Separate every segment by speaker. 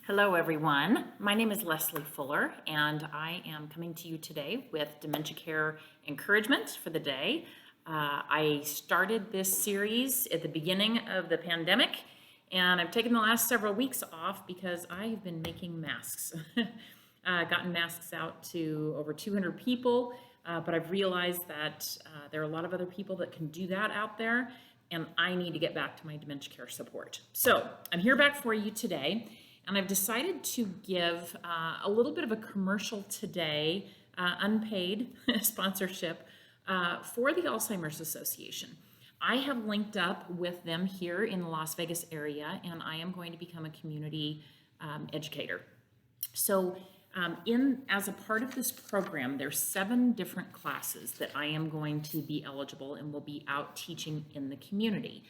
Speaker 1: Hello, everyone. My name is Leslie Fuller, and I am coming to you today with dementia care encouragement for the day. I started this series at the beginning of the pandemic, and I've taken the last several weeks off because I have been making masks. Gotten masks out to over 200 people, but I've realized that there are a lot of other people that can do that out there, and I need to get back to my dementia care support. So I'm here back for you today. And I've decided to give a little bit of a commercial today, unpaid sponsorship for the Alzheimer's Association. I have linked up with them here in the Las Vegas area, and I am going to become a community educator. So as a part of this program, there's 7 different classes that I am going to be eligible and will be out teaching in the community.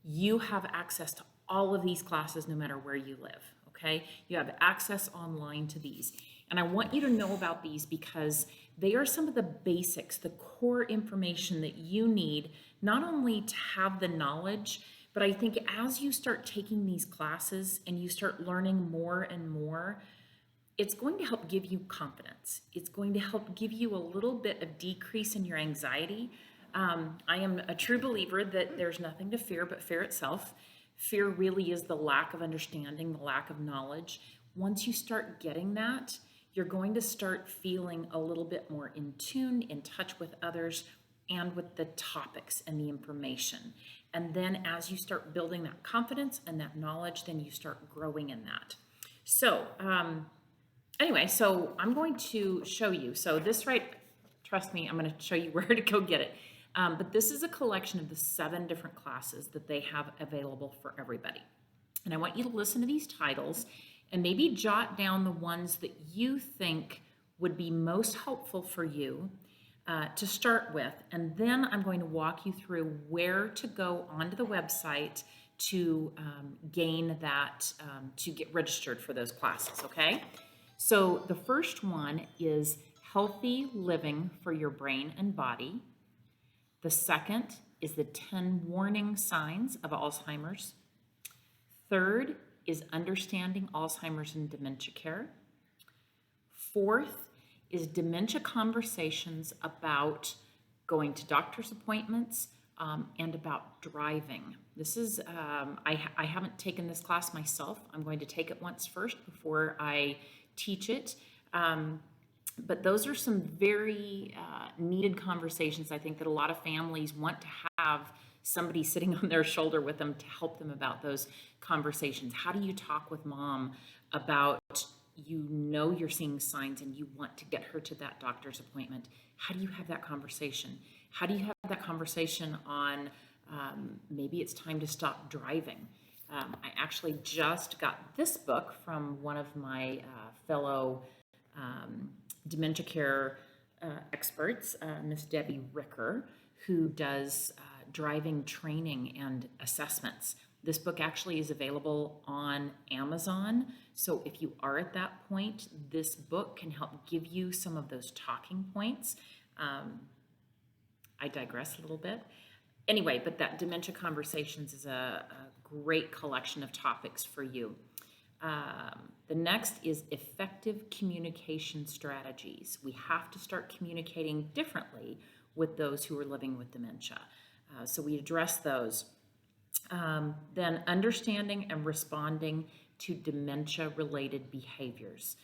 Speaker 1: You have access to all of these classes no matter where you live. Okay, you have access online to these. And I want you to know about these because they are some of the basics, the core information that you need, not only to have the knowledge, but I think as you start taking these classes and you start learning more and more, it's going to help give you confidence. It's going to help give you a little bit of decrease in your anxiety. I am a true believer that there's nothing to fear but fear itself. Fear really is the lack of understanding, the lack of knowledge. Once you start getting that, you're going to start feeling a little bit more in tune, in touch with others, and with the topics and the information. And then as you start building that confidence and that knowledge, then you start growing in that. So anyway, so I'm going to show you. So this trust me, I'm going to show you where to go get it. But this is a collection of the 7 different classes that they have available for everybody. And I want you to listen to these titles and maybe jot down the ones that you think would be most helpful for you to start with. And then I'm going to walk you through where to go onto the website to gain that, to get registered for those classes, okay? So the first one is Healthy Living for Your Brain and Body. The second is the 10 warning signs of Alzheimer's. Third is understanding Alzheimer's and dementia care. Fourth is dementia conversations about going to doctor's appointments and about driving. This is, I haven't taken this class myself. I'm going to take it once first before I teach it. But those are some very needed conversations, I think, that a lot of families want to have somebody sitting on their shoulder with them to help them about those conversations. How do you talk with mom about, you're seeing signs and you want to get her to that doctor's appointment? How do you have that conversation? How do you have that conversation on maybe it's time to stop driving? I actually just got this book from one of my fellow dementia care experts, Miss Debbie Ricker, who does driving training and assessments. This book actually is available on Amazon. So if you are at that point, this book can help give you some of those talking points. I digress a little bit. Anyway, but that Dementia Conversations is a great collection of topics for you. The next is effective communication strategies. We have to start communicating differently with those who are living with dementia. So we address those. Then understanding and responding to dementia-related behaviors.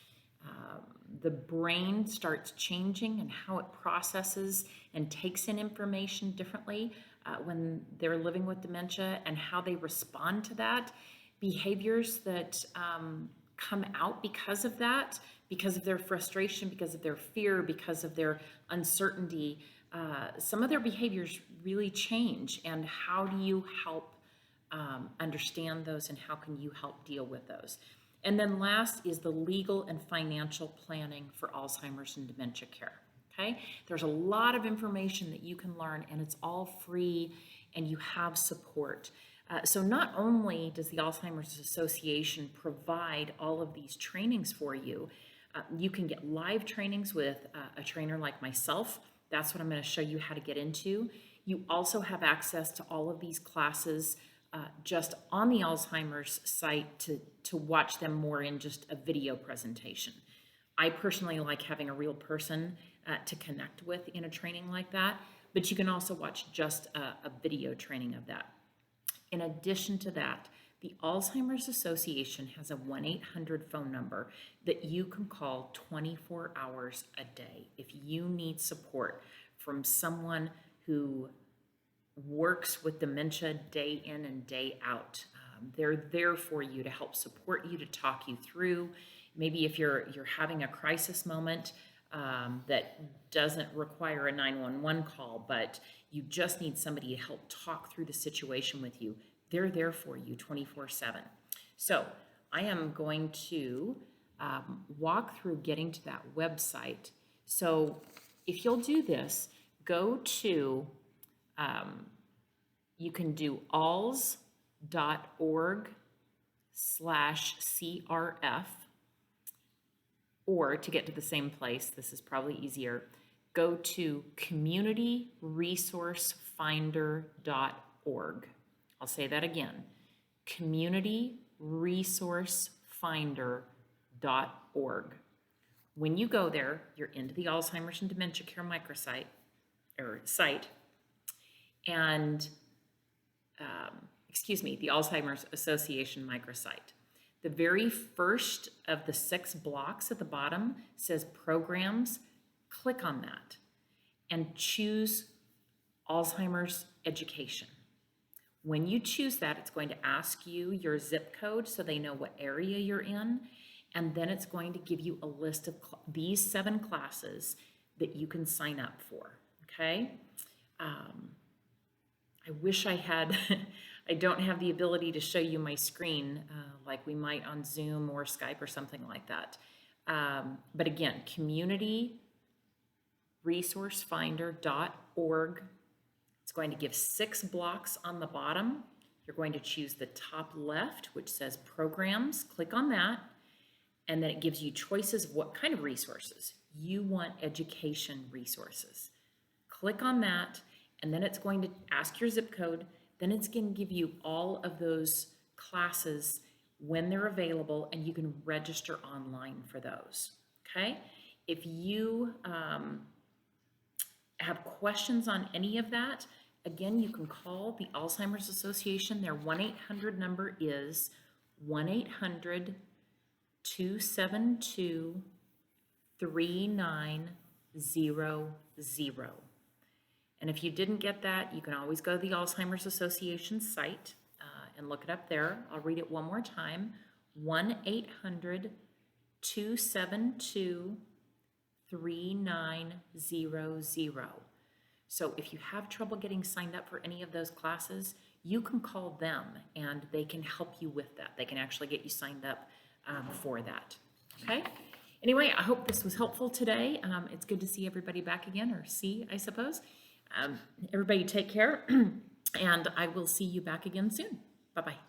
Speaker 1: The brain starts changing and how it processes and takes in information differently when they're living with dementia and how they respond to that. Behaviors that come out because of that, because of their frustration, because of their fear, because of their uncertainty. Some of their behaviors really change, and how do you help understand those, and how can you help deal with those? And then last is the legal and financial planning for Alzheimer's and dementia care. Okay, there's a lot of information that you can learn, and it's all free, and you have support. So not only does the Alzheimer's Association provide all of these trainings for you, you can get live trainings with a trainer like myself. That's what I'm going to show you how to get into. You also have access to all of these classes just on the Alzheimer's site to watch them more in just a video presentation. I personally like having a real person to connect with in a training like that, but you can also watch just a video training of that. In addition to that, the Alzheimer's Association has a 1-800 phone number that you can call 24 hours a day if you need support from someone who works with dementia day in and day out. They're there for you to help support you, to talk you through. Maybe if you're having a crisis moment that doesn't require a 911 call, but you just need somebody to help talk through the situation with you, they're there for you 24/7. So I am going to walk through getting to that website. So if you'll do this, go to, you can do alz.org/CRF, or to get to the same place, this is probably easier, go to communityresourcefinder.org. I'll say that again, communityresourcefinder.org. When you go there, you're into the Alzheimer's and Dementia Care microsite, or site, and the Alzheimer's Association microsite. The very first of the 6 blocks at the bottom says programs. Click on that and choose Alzheimer's education. When you choose that, it's going to ask you your zip code so they know what area you're in, and then it's going to give you a list of these 7 classes that you can sign up for, okay? I wish I had, I don't have the ability to show you my screen like we might on Zoom or Skype or something like that. But again, communityresourcefinder.org. It's going to give 6 blocks on the bottom. You're going to choose the top left, which says programs. Click on that. And then it gives you choices of what kind of resources. You want education resources. Click on that, and then it's going to ask your zip code. Then it's going to give you all of those classes when they're available, and you can register online for those, okay? If you have questions on any of that, again, you can call the Alzheimer's Association. Their 1-800 number is 1-800-272-3900. And if you didn't get that, you can always go to the Alzheimer's Association site and look it up there. I'll read it one more time. 1-800-272-3900. So if you have trouble getting signed up for any of those classes, you can call them and they can help you with that. They can actually get you signed up for that. Okay? Anyway, I hope this was helpful today. It's good to see everybody back again, or see, I suppose. Everybody take care, and I will see you back again soon. Bye-bye.